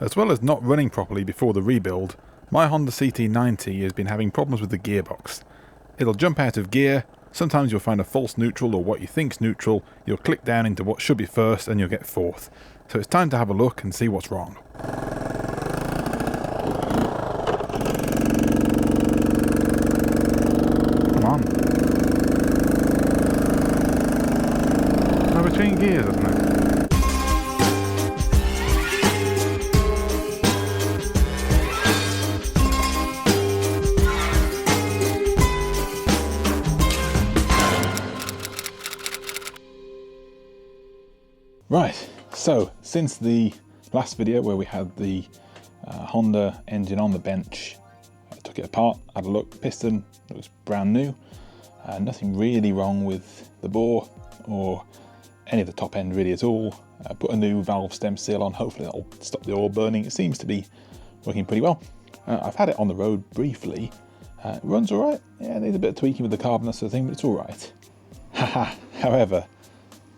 As well as not running properly before the rebuild, my Honda CT90 has been having problems with the gearbox. It'll jump out of gear, sometimes you'll find a false neutral or what you think's neutral, you'll click down into what should be first and you'll get fourth. So it's time to have a look and see what's wrong. Come on. Oh, between gears, isn't it? Right, so since the last video where we had the Honda engine on the bench, I took it apart, had a look, piston looks brand new, nothing really wrong with the bore or any of the top end really at all. Put a new valve stem seal on, hopefully that'll stop the oil burning. It seems to be working pretty well. I've had it on the road briefly, it runs alright, yeah, needs a bit of tweaking with the carb and that sort of thing, but it's alright. However,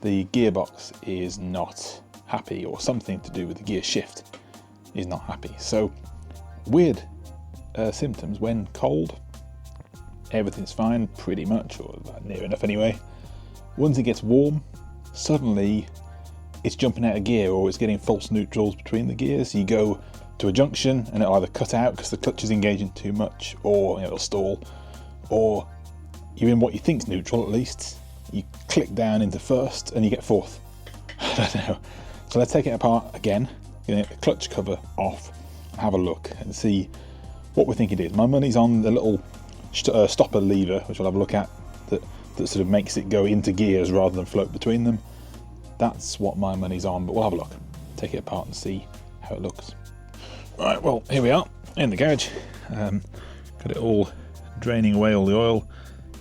the gearbox is not happy, or something to do with the gear shift is not happy. So weird symptoms when cold, everything's fine pretty much, or near enough anyway. Once it gets warm, suddenly it's jumping out of gear, or it's getting false neutrals between the gears. You go to a junction and it'll either cut out because the clutch is engaging too much, or it'll stall, or you're in what you think's neutral at least. You click down into first and you get fourth. I don't know. So let's take it apart again, get the clutch cover off, have a look and see what we think it is. My money's on the little stopper lever, which we'll have a look at, that sort of makes it go into gears rather than float between them. That's what my money's on, but we'll have a look. Take it apart and see how it looks. Right, well, here we are in the garage. Got it all draining away all the oil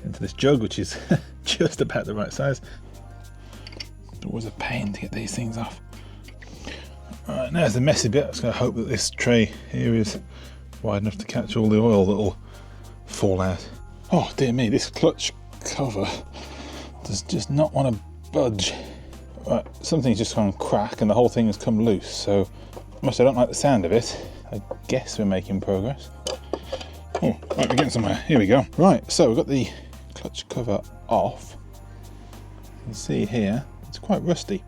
into this jug, which is just about the right size. It's always a pain to get these things off. Alright, now it's the messy bit. I'm just going to hope that this tray here is wide enough to catch all the oil that'll fall out. Oh dear me, this clutch cover does just not want to budge. Right, something's just gone crack and the whole thing has come loose, so I don't like the sound of it. I guess we're making progress. Oh, right, we're getting somewhere. Here we go. Right, so we've got the clutch cover off. You can see here it's quite rusty,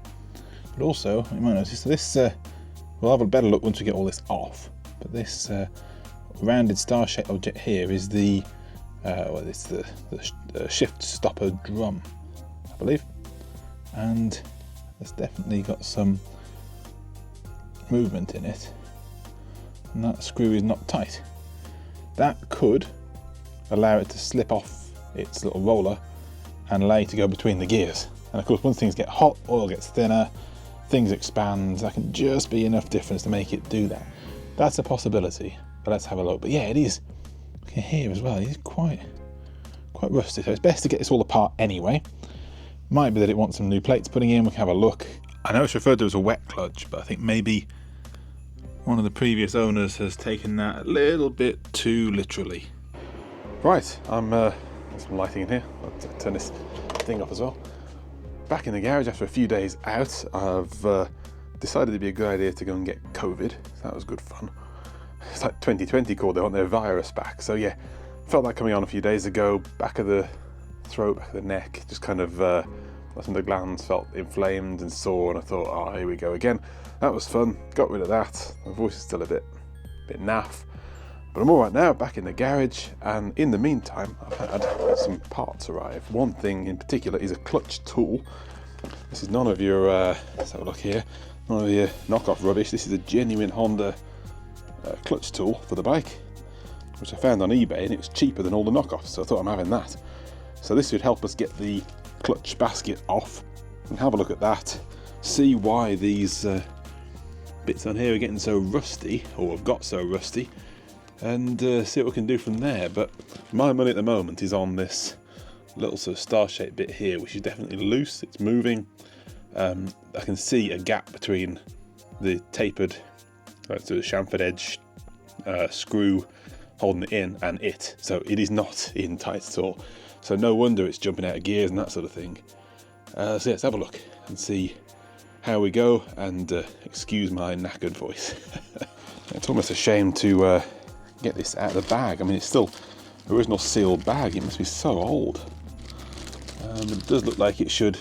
but also you might notice this we'll have a better look once we get all this off, but this rounded star-shaped object here is the it's the shift stopper drum, I believe, and it's definitely got some movement in it, and that screw is not tight. That could allow it to slip off its little roller and allow you to go between the gears. And of course, once things get hot, oil gets thinner, things expand, that can just be enough difference to make it do that. That's a possibility, but let's have a look. But yeah, it is, you can hear as well, it's quite rusty, so it's best to get this all apart anyway. Might be that it wants some new plates putting in, we can have a look. I know it's referred to as a wet clutch, but I think maybe one of the previous owners has taken that a little bit too literally. Right, there's some lighting in here. I'll turn this thing off as well. Back in the garage after a few days out, I've decided it'd be a good idea to go and get COVID. So that was good fun. It's like 2020 called, they want their virus back. So yeah, felt that coming on a few days ago. Back of the throat, back of the neck, just kind of some of the glands felt inflamed and sore, and I thought, oh, here we go again. That was fun, got rid of that. My voice is still a bit naff, but I'm all right now, back in the garage, and in the meantime, I've had some parts arrive. One thing in particular is a clutch tool. This is none of your, let's have a look here, none of your knockoff rubbish. This is a genuine Honda clutch tool for the bike, which I found on eBay, and it was cheaper than all the knockoffs, so I thought I'm having that. So this should help us get the clutch basket off, and have a look at that, see why these bits on here are getting so rusty, or have got so rusty, and see what we can do from there. But my money at the moment is on this little sort of star-shaped bit here, which is definitely loose, it's moving. I can see a gap between the tapered sort of chamfered edge screw holding it in and it, so it is not in tight at all. So no wonder it's jumping out of gears and that sort of thing. So yeah, let's have a look and see how we go, and excuse my knackered voice. It's almost a shame to get this out of the bag. I mean, it's still original sealed bag. It must be so old. It does look like it should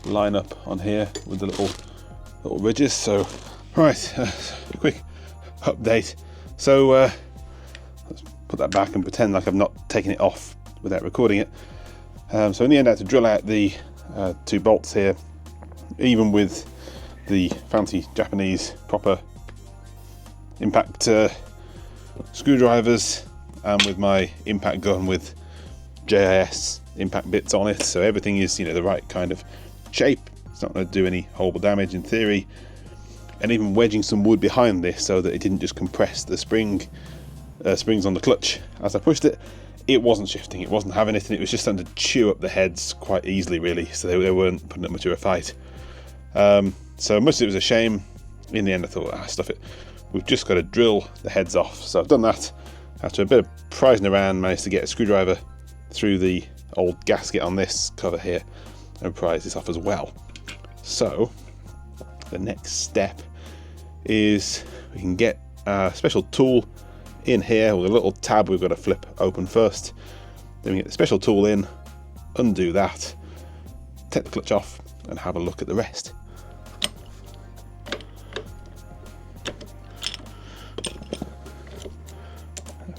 line up on here with the little ridges. So, right, a quick update. So let's put that back and pretend like I've not taken it off without recording it. So in the end, I had to drill out the 2 bolts here, even with the fancy Japanese proper impact screwdrivers, and with my impact gun with JIS impact bits on it, so everything is, you know, the right kind of shape. It's not going to do any horrible damage in theory. And even wedging some wood behind this so that it didn't just compress the springs on the clutch as I pushed it. It wasn't shifting, it wasn't having it, and it was just starting to chew up the heads quite easily, really. So they weren't putting up much of a fight. So much of it was a shame. In the end, I thought, stuff it. We've just got to drill the heads off. So I've done that. After a bit of prising around, managed to get a screwdriver through the old gasket on this cover here and prise this off as well. So the next step is we can get a special tool in here with a little tab we've got to flip open first. Then we get the special tool in, undo that, take the clutch off, and have a look at the rest.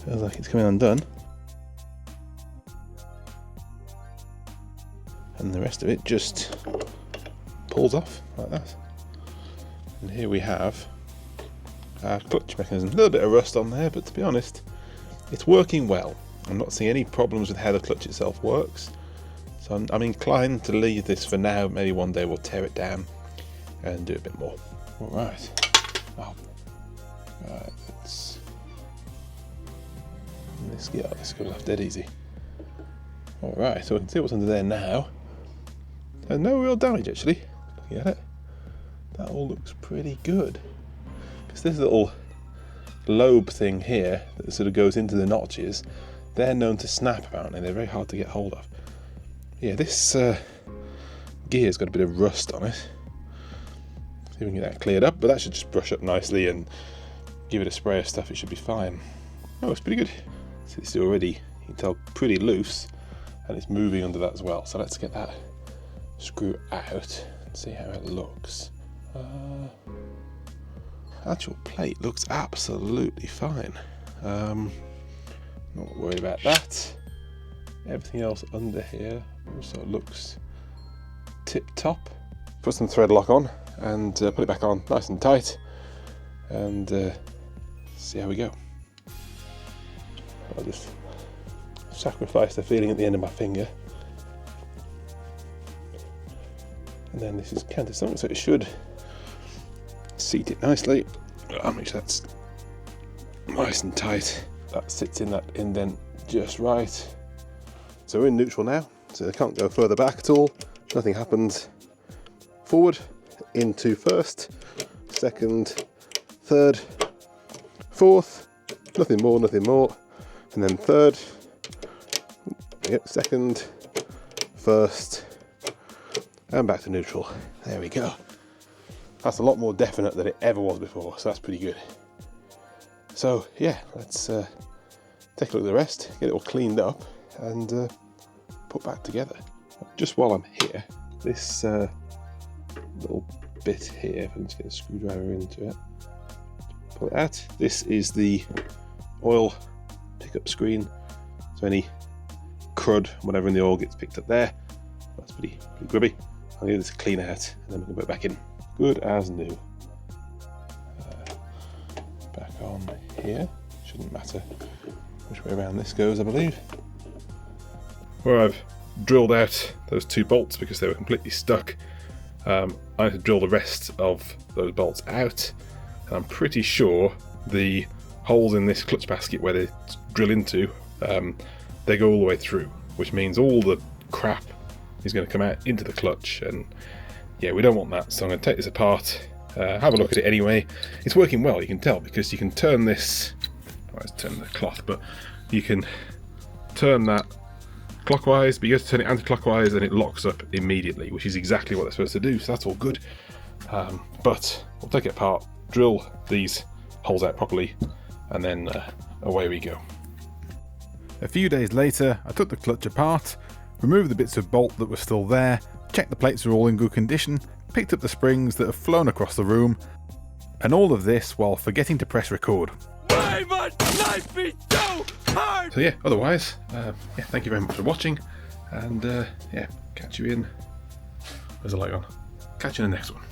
Feels like it's coming undone. And the rest of it just pulls off like that. And here we have our clutch mechanism. A little bit of rust on there, but to be honest, it's working well. I'm not seeing any problems with how the clutch itself works. So I'm inclined to leave this for now. Maybe one day we'll tear it down and do a bit more. All right. Oh. Right, let's... This goes off dead easy. Alright, so we can see what's under there now. And no real damage, actually. Looking at it, that all looks pretty good. Because this little lobe thing here that sort of goes into the notches, they're known to snap, apparently. They're very hard to get hold of. Yeah, this gear's got a bit of rust on it. See if we can get that cleared up, but that should just brush up nicely, and give it a spray of stuff, it should be fine. Oh, it's pretty good. See, it's already, you can tell, pretty loose, and it's moving under that as well. So let's get that screw out and see how it looks. Actual plate looks absolutely fine. Not worried about that. Everything else under here also looks tip-top. Put some thread lock on and put it back on nice and tight, and see how we go. I'll just sacrifice the feeling at the end of my finger. And then this is countersunk, so it should seat it nicely. I'll make sure that's nice and tight. That sits in that indent just right. So we're in neutral now, so they can't go further back at all. Nothing happens. Forward, into first, second, third, fourth, nothing more, and then third, yep, second, first, and back to neutral. There we go. That's a lot more definite than it ever was before, so that's pretty good. So yeah, let's take a look at the rest, get it all cleaned up, and put back together. Just while I'm here, this little bit here, if I can just get a screwdriver into it, pull it out. This is the oil pickup screen, so any crud, whatever in the oil gets picked up there. That's pretty grubby. I'll give this a clean out, and then we can put it back in. Good as new. Back on here. Shouldn't matter which way around this goes, I believe. Where I've drilled out those 2 bolts because they were completely stuck, I had to drill the rest of those bolts out, and I'm pretty sure the holes in this clutch basket where they drill into, they go all the way through, which means all the crap is going to come out into the clutch, and yeah, we don't want that. So I'm going to take this apart, have a look at it anyway. It's working well, you can tell, because you can turn this, let's turn the cloth, but you can turn that clockwise, but you have to turn it anti-clockwise and it locks up immediately, which is exactly what they're supposed to do, so that's all good. But we'll take it apart, drill these holes out properly, and then away we go. A few days later, I took the clutch apart, removed the bits of bolt that were still there, checked the plates were all in good condition, picked up the springs that have flown across the room, and all of this while forgetting to press record. Why must life be so hard? So yeah, otherwise, thank you very much for watching, and catch you in. There's a light on. Catch you in the next one.